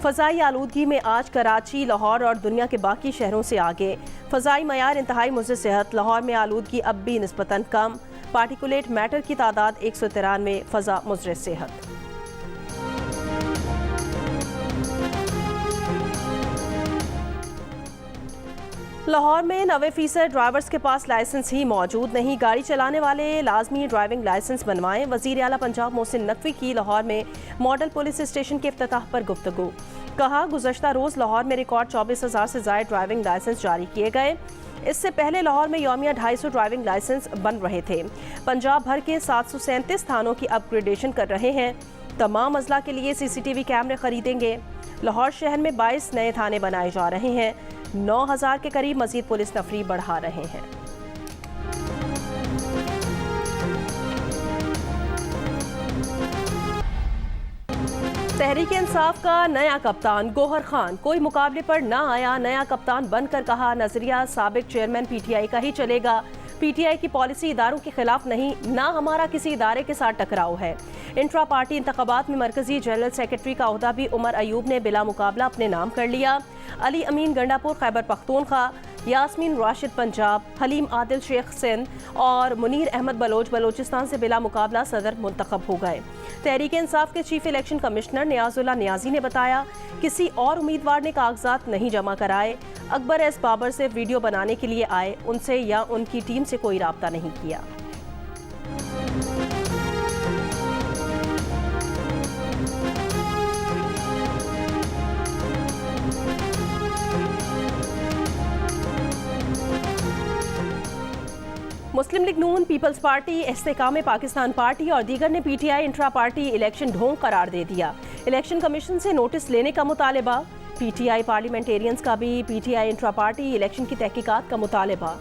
फ़ज़ाई आलूदगी में आज कराची, लाहौर और दुनिया के बाकी शहरों से आगे। फ़ज़ाई मयार इंतहाई मुज़र सेहत। लाहौर में आलूदगी अब भी निस्बतन कम। पार्टिकुलेट मैटर की तादाद 193। फ़ज़ा मुज़र सेहत। लाहौर में 90% ड्राइवर्स के पास लाइसेंस ही मौजूद नहीं। गाड़ी चलाने वाले लाजमी ड्राइविंग लाइसेंस बनवाएं। वज़ीर आला पंजाब मोहसिन नकवी की लाहौर में मॉडल पुलिस स्टेशन के इफ्तिताह पर गुफ्तगू। कहा, गुज़श्ता रोज़ लाहौर में रिकॉर्ड 24,000 से ज़ायद ड्राइविंग लाइसेंस जारी किए गए। इससे पहले लाहौर में यौमिया 250 ड्राइविंग लाइसेंस बन रहे थे। पंजाब भर के 737 थानों की अपग्रेडेशन कर रहे हैं। तमाम अजला के लिए CCTV कैमरे खरीदेंगे। लाहौर शहर में 22 नए थाने बनाए जा रहे हैं। 9,000 के करीब मजीद पुलिस नफरी बढ़ा रहे हैं। तहरीक इंसाफ का नया कप्तान गौहर खान कोई मुकाबले पर न आया। नया कप्तान बनकर कहा, नजरिया साबिक चेयरमैन PTI का ही चलेगा। PTI की पॉलिसी इदारों के खिलाफ नहीं, ना हमारा किसी इदारे के साथ टकराव है। इंट्रा पार्टी इंतखाबात में मरकजी जनरल सेक्रेटरी का ओहदा भी उमर अयूब ने बिला मुकाबला अपने नाम कर लिया। अली अमीन गंडापुर खैबर पख्तूनख्वा, यास्मीन राशिद पंजाब, हलीम आदिल शेख सिंध और मुनीर अहमद बलोच बलोचिस्तान से बिला मुकाबला सदर मुंतखब हो गए। तहरीक इंसाफ के चीफ इलेक्शन कमिश्नर नियाजुल्ला नियाजी ने बताया, किसी और उम्मीदवार ने कागजात नहीं जमा कराए। अकबर एस बाबर से वीडियो बनाने के लिए आए, उनसे या उनकी टीम से कोई राब्ता नहीं किया। मुस्लिम लीग नून, पीपल्स पार्टी, इस्तेकाम पाकिस्तान पार्टी और दीगर ने PTI इंट्रा पार्टी इलेक्शन ढोंग करार दे दिया। इलेक्शन कमीशन से नोटिस लेने का मुतालबा। PTI पार्लियामेंटेरियंस का भी PTI इंट्रा पार्टी इलेक्शन की तहकीकात का मुतालबा।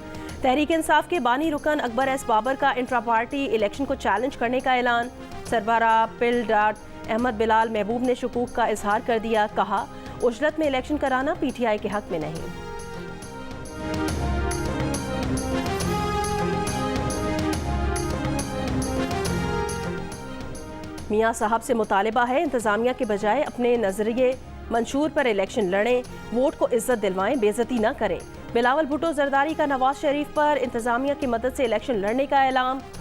तहरीक इंसाफ के बानी रुकन अकबर एस बाबर का इंट्रा पार्टी इलेक्शन को चैलेंज करने का ऐलान। सरबरा पिल डाट अहमद बिलाल महबूब ने शुकूक का इजहार कर दिया। कहा, उजरत में इलेक्शन कराना PTI के हक में नहीं। मियाँ साहब से मुतालबा है, इंतजामिया के बजाय अपने नजरिए मंशूर पर इलेक्शन लड़ें, वोट को इज्जत दिलवाएं, बेइज्जती न करें। बिलावल भुट्टो जरदारी का नवाज शरीफ पर इंतजामिया की मदद से इलेक्शन लड़ने का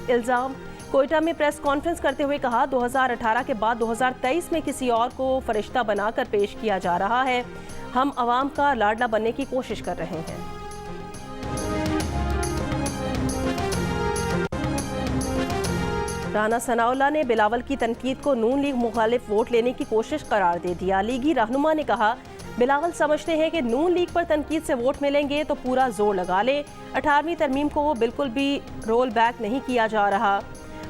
इल्जाम। कोयटा में प्रेस कॉन्फ्रेंस करते हुए कहा, 2018 के बाद 2023 में किसी और को फरिश्ता बनाकर पेश किया जा रहा है। हम अवाम का लाडला बनने की कोशिश कर रहे हैं। राना सनाउल्लाह ने बिलावल की तनकीद को नून लीग मुखालिफ वोट लेने की कोशिश करार दे दिया। लीगी रहनुमा ने कहा, बिलावल समझते हैं कि नून लीग पर तनकीद से वोट मिलेंगे तो पूरा जोर लगा ले। 18वीं तरमीम को बिल्कुल भी रोल बैक नहीं किया जा रहा।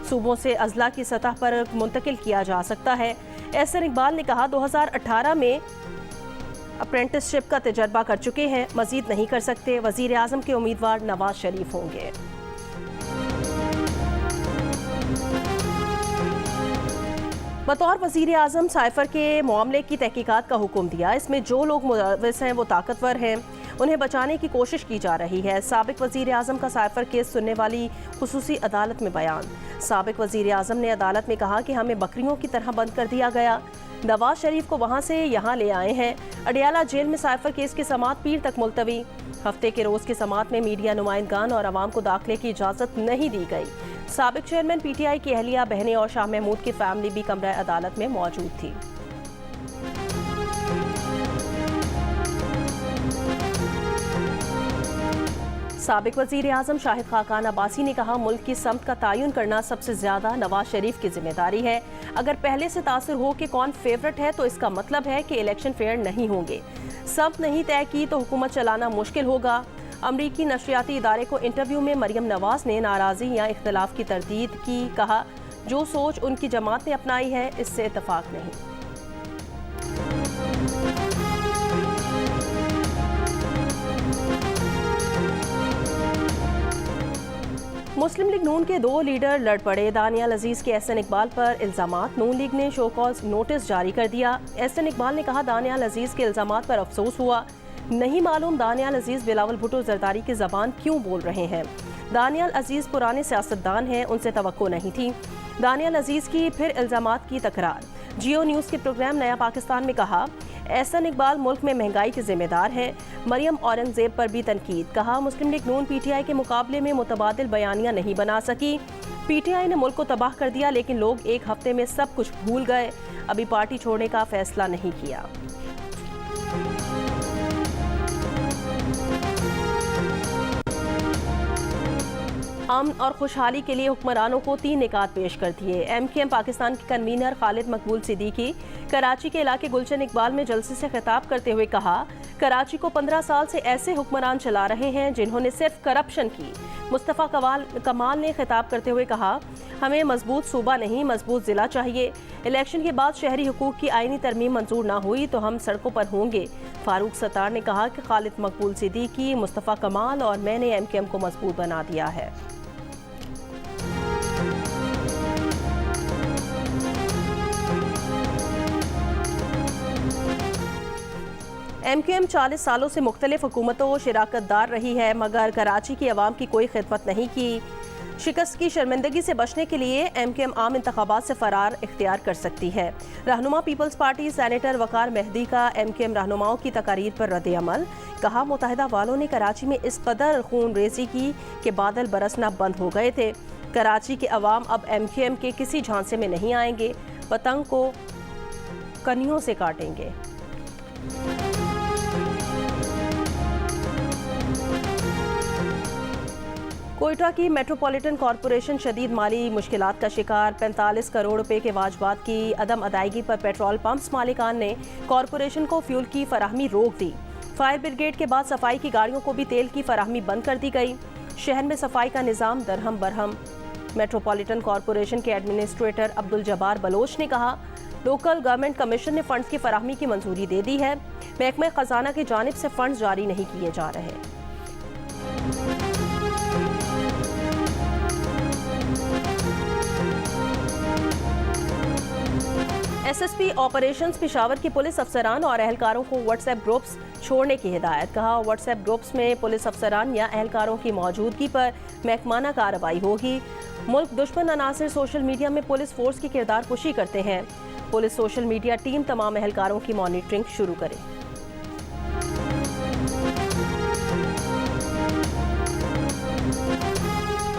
सूबों से अजला की सतह पर मुंतकिल किया जा सकता है। एहसन इकबाल ने कहा, 2018 में अप्रेंटिसशिप का तजर्बा कर चुके हैं, मजीद नहीं कर सकते। वजीर आजम के उम्मीदवार नवाज शरीफ होंगे। बतौर वज़ीर आज़म साइफर के मामले की तहकीकात का हुक्म दिया। इसमें जो लोग मुलव्विस हैं वो ताकतवर हैं, उन्हें बचाने की कोशिश की जा रही है। साबिक वज़ीर आज़म का साइफर केस सुनने वाली खुसूसी अदालत में बयान। साबिक वज़ीर आज़म ने अदालत में कहा कि हमें बकरियों की तरह बंद कर दिया गया। नवाज शरीफ को वहाँ से यहाँ ले आए हैं। अडियाला जेल में साइफर केस की समाअत पीर तक मुलतवी। हफ्ते के रोज़ की समाअत में मीडिया नुमाइंदगान और आवाम को दाखिले की इजाज़त नहीं दी गई। साबिक चेयरमैन PTI की अहलिया, बहनें और शाह महमूद की फैमिली भी कमरा अदालत में मौजूद थी। साबिक वज़ीर आज़म शाहिद खाकान अब्बासी ने कहा, मुल्क की समत का तयन करना सबसे ज़्यादा नवाज शरीफ की जिम्मेदारी है। अगर पहले से तासुर हो कि कौन फेवरेट है तो इसका मतलब है कि इलेक्शन फेयर नहीं होंगे। समत नहीं तय की तो हुकूमत चलाना मुश्किल होगा। अमरीकी नशरियाती इदारे को इंटरव्यू में मरियम नवाज ने नाराज़ी या इख्तलाफ की तरदीद की। कहा, जो सोच उनकी जमात ने अपनाई है इससे इत्तफाक नहीं। मुस्लिम लीग नून के 2 लीडर लड़ पड़े। दानियाल अजीज़ के एहसन इकबाल पर इल्ज़ामात। नून लीग ने शो कॉज नोटिस जारी कर दिया। एहसन इकबाल ने कहा, दानियाल अजीज़ के इल्ज़ामात पर अफसोस हुआ। नहीं मालूम दानियाल अजीज़ बिलावल भुट्टो जरदारी की ज़बान क्यों बोल रहे हैं। दानियाल अजीज़ पुराने सियासतदान हैं, उनसे तवक्को नहीं थी। दानियाल अजीज़ की फिर इल्ज़ामात की तकरार। जियो न्यूज़ के प्रोग्राम नया पाकिस्तान में कहा, एहसन इकबाल मुल्क में महंगाई के जिम्मेदार हैं। मरियम औरंगजेब पर भी तनकीद, कहा मुस्लिम लीग नून पीटीआई के मुकाबले में मुतबादिल बयानियां नहीं बना सकी। पीटीआई ने मुल्क को तबाह कर दिया, लेकिन लोग एक हफ्ते में सब कुछ भूल गए, अभी पार्टी छोड़ने का फैसला नहीं किया। अमन और खुशहाली के लिए हुक्मरानों को 3 निकात पेश कर दिए। एमकेएम पाकिस्तान के कन्वीनर खालिद मकबूल सिद्दीकी कराची के इलाके गुलशन इकबाल में जलसे से खिताब करते हुए कहा, कराची को 15 साल से ऐसे हुक्मरान चला रहे हैं जिन्होंने सिर्फ करप्शन की। मुस्तफ़ा कमाल ने खिताब करते हुए कहा, हमें मजबूत सूबा नहीं मजबूत जिला चाहिए। इलेक्शन के बाद शहरी हुकूक की आईनी तरमीम मंजूर ना हुई तो हम सड़कों पर होंगे। फारूक सत्तार ने कहा कि खालिद मकबूल सिद्दीकी, मुस्तफ़ा कमाल और मैंने एमकेएम को मजबूत बना दिया है। एमकेएम 40 सालों से मुख्तलिफ हुकूमतों शिराकतदार रही है, मगर कराची की आवाम की कोई खिदमत नहीं की। शिकस्त की शर्मिंदगी से बचने के लिए एमकेएम आम इंतखाबात से फरार इख्तियार कर सकती है। रहनुमा पीपल्स पार्टी सेनेटर वकार मेहदी का एमकेएम रहनुमाओं की तकारीर पर रद्द अमल, कहा मुत्तहिदा वालों ने कराची में इस कदर खून रेजी की कि बादल बरसना बंद हो गए थे। कराची के अवाम अब एमकेएम के किसी झांसे में नहीं आएंगे, पतंग को कनियों से काटेंगे। कोयटा की मेट्रोपॉलिटन कॉरपोरेशन शदीद माली मुश्किलात का शिकार। 45 करोड़ रुपए के वाजबात की अदम अदायगी पर पेट्रोल पंप्स मालिकान ने कॉरपोरेशन को फ्यूल की फराहमी रोक दी। फायर ब्रिगेड के बाद सफाई की गाड़ियों को भी तेल की फराहमी बंद कर दी गई। शहर में सफाई का निज़ाम दरहम बरहम। मेट्रोपॉलिटन कॉरपोरेशन के एडमिनिस्ट्रेटर अब्दुल जब्बार बलोच ने कहा, लोकल गवर्नमेंट कमीशन ने फंड्स की फराहमी की मंजूरी दे दी है, महकमा खजाना की जानिब से फंड्स जारी नहीं किए जा रहे। एसएसपी ऑपरेशंस पेशावर की पुलिस अफसरान और अहलकारों को व्हाट्सएप ग्रुप्स छोड़ने की हिदायत, कहा व्हाट्सएप ग्रुप्स में पुलिस अफसरान या अहलकारों की मौजूदगी पर महकमाना कार्रवाई होगी। मुल्क दुश्मन अनासर सोशल मीडिया में पुलिस फोर्स की किरदार कुशी करते हैं। पुलिस सोशल मीडिया टीम तमाम अहलकारों की मॉनिटरिंग शुरू करे।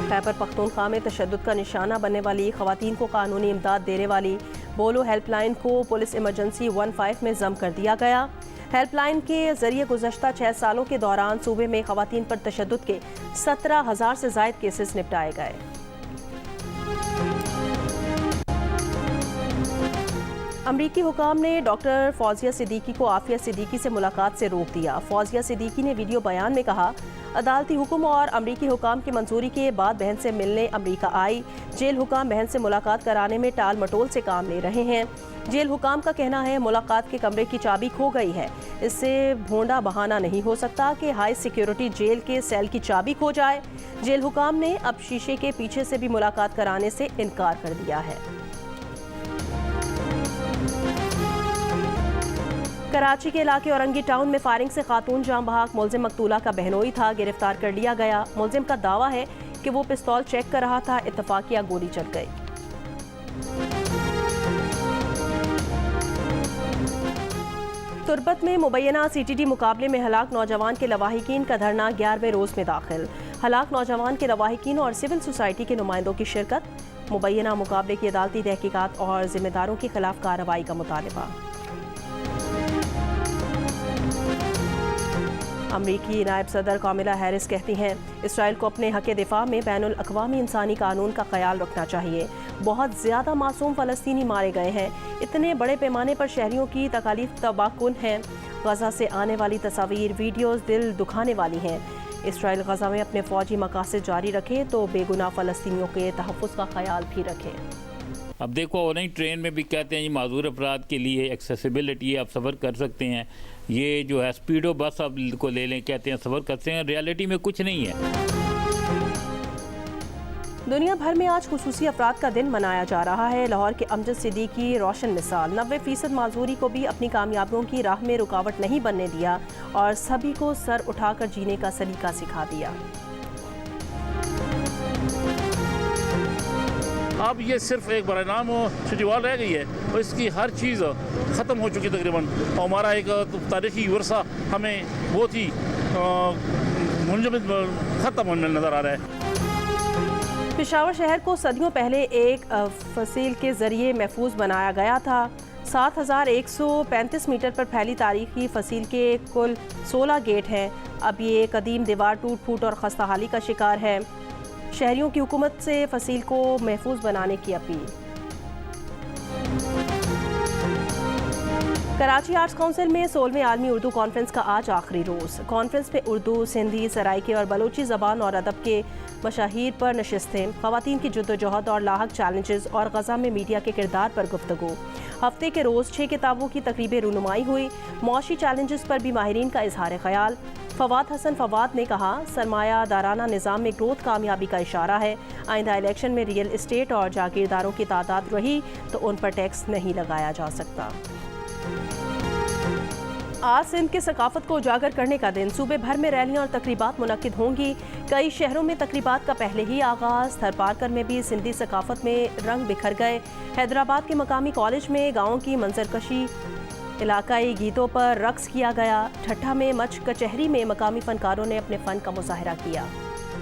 खैबर पख्तूनख्वा में तशद्दुद का निशाना बनने वाली खवातीन को कानूनी इमदाद देने वाली बोलो हेल्पलाइन को पुलिस इमरजेंसी 15 में जम कर दिया गया। हेल्पलाइन के जरिए गुज़श्ता 6 सालों के दौरान सूबे में खवातीन पर तशद्दुद के 17,000 से ज़ायद केसेस निपटाए गए। अमरीकी हुकाम ने डॉक्टर फौजिया सिद्दीकी को आफिया सिद्दीकी से मुलाकात से रोक दिया। फौजिया सिद्दीकी ने वीडियो बयान में कहा, अदालती हुक्म और अमरीकी हुकाम की मंजूरी के बाद बहन से मिलने अमरीका आई। जेल हुकाम बहन से मुलाकात कराने में टाल मटोल से काम ले रहे हैं। जेल हुकाम का कहना है मुलाकात के कमरे की चाबी खो गई है। इससे भोंडा बहाना नहीं हो सकता कि हाई सिक्योरिटी जेल के सेल की चाबी खो जाए। जेल हुकाम ने अब शीशे के पीछे से भी मुलाकात कराने से इनकार कर दिया है। कराची के इलाके औरंगी टाउन में फायरिंग से खातून जाम बहाक मुलजिम मकतूला का बहनोई था, गिरफ्तार कर लिया गया। मुलजिम का दावा है कि वो पिस्तौल चेक कर रहा था, इत्तफाकिया गोली चल गई। तुर्बत में मुबैना सीटीडी मुकाबले में हलाक नौजवान के लवाहिकीन का धरना 11वें रोज में दाखिल। हलाक नौजवान के लवाहिकीन और सिविल सोसाइटी के नुमाइंदों की शिरकत। मुबैना मुकाबले की अदालती तहकीकात और जिम्मेदारों के खिलाफ कार्रवाई का मुतालबा। अमरीकी नायब सदर कामिला हैरिस कहती हैं, इसराइल को अपने हक़ दिफा में बैनुल अक़वामी इंसानी कानून का ख्याल रखना चाहिए। बहुत ज़्यादा मासूम फ़लस्तीनी मारे गए हैं। इतने बड़े पैमाने पर शहरियों की तकालीफ तबाहकुन हैं। गज़ा से आने वाली तस्वीर वीडियोज़ दिल दुखाने वाली हैं। इसराइल गज़ा में अपने फ़ौजी मकासद जारी रखे तो बेगुनाह फ़लस्तीनियों के तहफ़्फ़ुज़ का ख्याल भी रखे। अब देखो नहीं, ट्रेन में भी कहते हैं ये माजूर अफराद के लिए एक्सेसिबिलिटी है, आप सफ़र कर सकते हैं। ये जो है स्पीडो बस आप को ले लें, कहते हैं सफ़र करते हैं, रियलिटी में कुछ नहीं है। दुनिया भर में आज खुसूसी अफराद का दिन मनाया जा रहा है। लाहौर के अमजद सिद्दीकी रोशन मिसाल 90% माजूरी को भी अपनी कामयाबियों की राह में रुकावट नहीं बनने दिया और सभी को सर उठाकर जीने का सलीका सिखा दिया। अब ये सिर्फ एक बड़ा नाम सिटी वॉल रह गई है और इसकी हर चीज़ ख़त्म हो चुकी तकरीबन। और हमारा एक तारीखी वर्सा हमें बहुत ही मुंजमद ख़त्म होने नज़र आ रहा है। पेशावर शहर को सदियों पहले एक फसील के ज़रिए महफूज बनाया गया था। 7,135 मीटर पर फैली तारीखी फसील के कुल 16 गेट हैं। अब ये कदीम दीवार टूट फूट और खस्ताहाली का शिकार है। शहरियों की हुकूमत से फसील को महफूज बनाने की अपील। कराची आर्ट्स काउंसिल में 16वें आलमी उर्दू कॉन्फ्रेंस का आज आखिरी रोज़। कॉन्फ्रेंस में उर्दू, सिंधी, सराइकी और बलोची ज़बान और अदब के मशाहिर पर नशिस्तें, ख़वातीन की जद्दोजहद और लाहक चैलेंजेस और ग़ज़ा में मीडिया के किरदार पर गुफ्तगू। हफ्ते के रोज़ 6 किताबों की तकरीब रूनुमाई हुई। मौशी चैलेंजेस पर भी माहिरीन का इजहार ख्याल। फवाद हसन फवाद ने कहा, सरमाया दाराना निज़ाम में ग्रोथ कामयाबी का इशारा है। आइंदा इलेक्शन में रियल इस्टेट और जागीरदारों की तादाद रही तो उन पर टैक्स नहीं लगाया जा सकता। आज सिंध की सकाफत को उजागर करने का दिन। सूबे भर में रैलियां और तकरीबात मुनक्किद होंगी। कई शहरों में तकरीबात का पहले ही आगाज़। थरपारकर में भी सिंधी सकाफत में रंग बिखर गए। हैदराबाद के मकामी कॉलेज में गाँव की मंजरकशी, इलाकाई गीतों पर रक्स किया गया। ठट्ठा में मच कचहरी में मकामी फनकारों ने अपने फ़न का मुजाहरा किया।